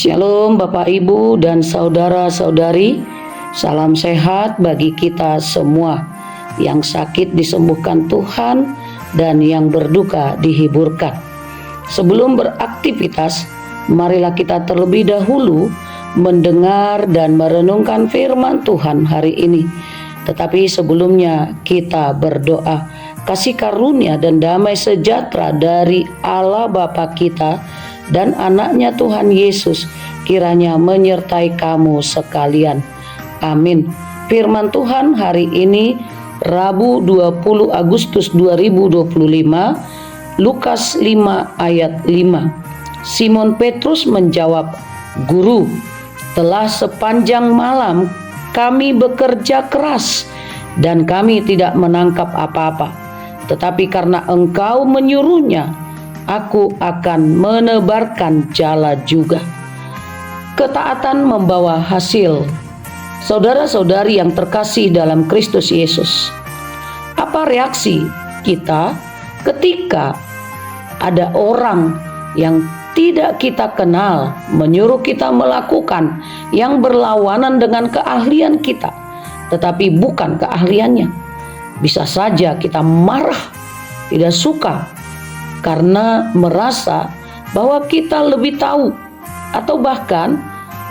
Shalom Bapak Ibu dan saudara-saudari. Salam sehat bagi kita semua. Yang sakit disembuhkan Tuhan dan yang berduka dihiburkan. Sebelum beraktivitas, marilah kita terlebih dahulu mendengar dan merenungkan firman Tuhan hari ini. Tetapi sebelumnya kita berdoa. Kasih karunia dan damai sejahtera dari Allah Bapa kita dan anaknya Tuhan Yesus kiranya menyertai kamu sekalian. Amin. Firman Tuhan hari ini Rabu 20 Agustus 2025, Lukas 5 ayat 5. Simon Petrus menjawab, "Guru, telah sepanjang malam kami bekerja keras dan kami tidak menangkap apa-apa. Tetapi karena Engkau menyuruhnya, aku akan menebarkan jala juga." Ketaatan membawa hasil. Saudara-saudari yang terkasih dalam Kristus Yesus, apa reaksi kita ketika ada orang yang tidak kita kenal menyuruh kita melakukan yang berlawanan dengan keahlian kita, tetapi bukan keahliannya? Bisa saja kita marah, tidak suka, karena merasa bahwa kita lebih tahu, atau bahkan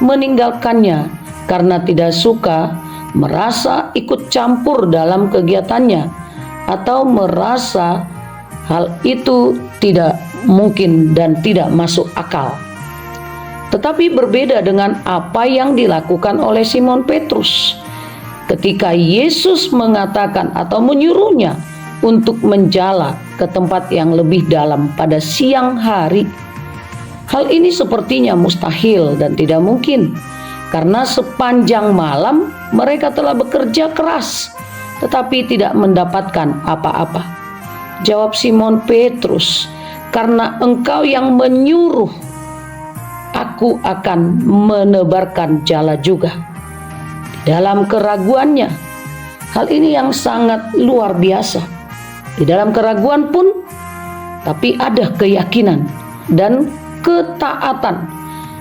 meninggalkannya karena tidak suka, merasa ikut campur dalam kegiatannya, atau merasa hal itu tidak mungkin dan tidak masuk akal. Tetapi berbeda dengan apa yang dilakukan oleh Simon Petrus ketika Yesus mengatakan atau menyuruhnya untuk menjala ke tempat yang lebih dalam pada siang hari. Hal ini sepertinya mustahil dan tidak mungkin, karena sepanjang malam mereka telah bekerja keras tetapi tidak mendapatkan apa-apa. Jawab Simon Petrus, "Karena Engkau yang menyuruh, aku akan menebarkan jala juga." Dalam keraguannya, hal ini yang sangat luar biasa. Di dalam keraguan pun, tapi ada keyakinan dan ketaatan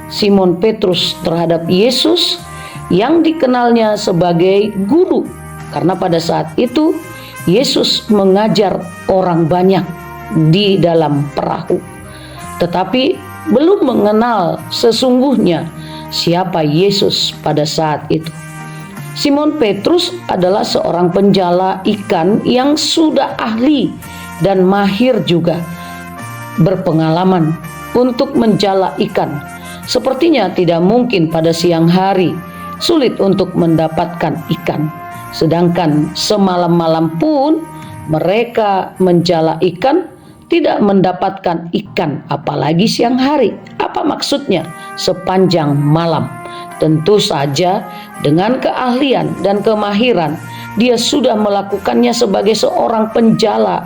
Simon Petrus terhadap Yesus yang dikenalnya sebagai guru, karena pada saat itu Yesus mengajar orang banyak di dalam perahu, tetapi belum mengenal sesungguhnya siapa Yesus pada saat itu. Simon Petrus adalah seorang penjala ikan yang sudah ahli dan mahir juga, berpengalaman untuk menjala ikan. Sepertinya tidak mungkin pada siang hari, sulit untuk mendapatkan ikan. Sedangkan semalam-malam pun mereka menjala ikan, tidak mendapatkan ikan, apalagi siang hari. Apa maksudnya sepanjang malam? Tentu saja dengan keahlian dan kemahiran dia sudah melakukannya sebagai seorang penjala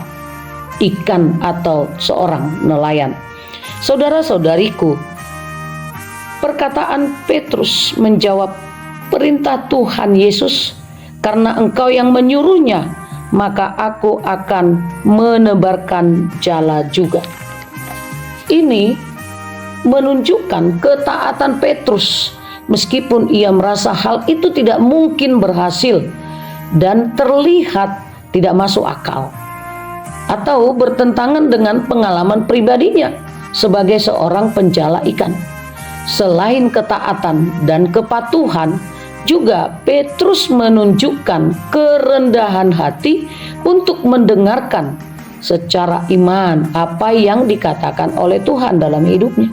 ikan atau seorang nelayan. Saudara-saudariku, perkataan Petrus menjawab perintah Tuhan Yesus, "Karena Engkau yang menyuruhnya, maka aku akan menebarkan jala juga." Ini menunjukkan ketaatan Petrus meskipun ia merasa hal itu tidak mungkin berhasil dan terlihat tidak masuk akal atau bertentangan dengan pengalaman pribadinya sebagai seorang penjala ikan. Selain ketaatan dan kepatuhan, juga Petrus menunjukkan kerendahan hati untuk mendengarkan secara iman apa yang dikatakan oleh Tuhan dalam hidupnya.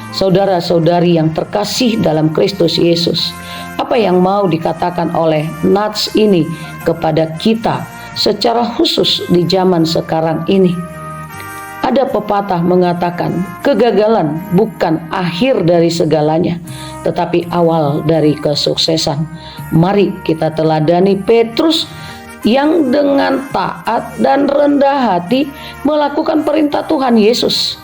Saudara-saudari yang terkasih dalam Kristus Yesus, apa yang mau dikatakan oleh nats ini kepada kita secara khusus di zaman sekarang ini? Ada pepatah mengatakan, kegagalan bukan akhir dari segalanya, tetapi awal dari kesuksesan. Mari kita teladani Petrus yang dengan taat dan rendah hati melakukan perintah Tuhan Yesus.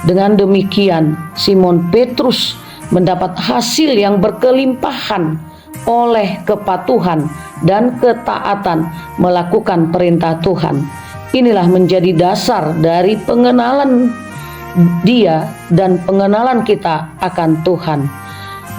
Dengan demikian, Simon Petrus mendapat hasil yang berkelimpahan oleh kepatuhan dan ketaatan melakukan perintah Tuhan. Inilah menjadi dasar dari pengenalan dia dan pengenalan kita akan Tuhan.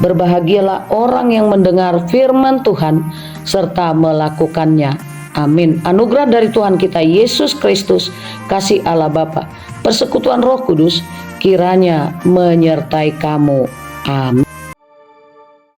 Berbahagialah orang yang mendengar firman Tuhan serta melakukannya. Amin. Anugerah dari Tuhan kita Yesus Kristus, kasih Allah Bapa, persekutuan Roh Kudus kiranya menyertai kamu. Amin.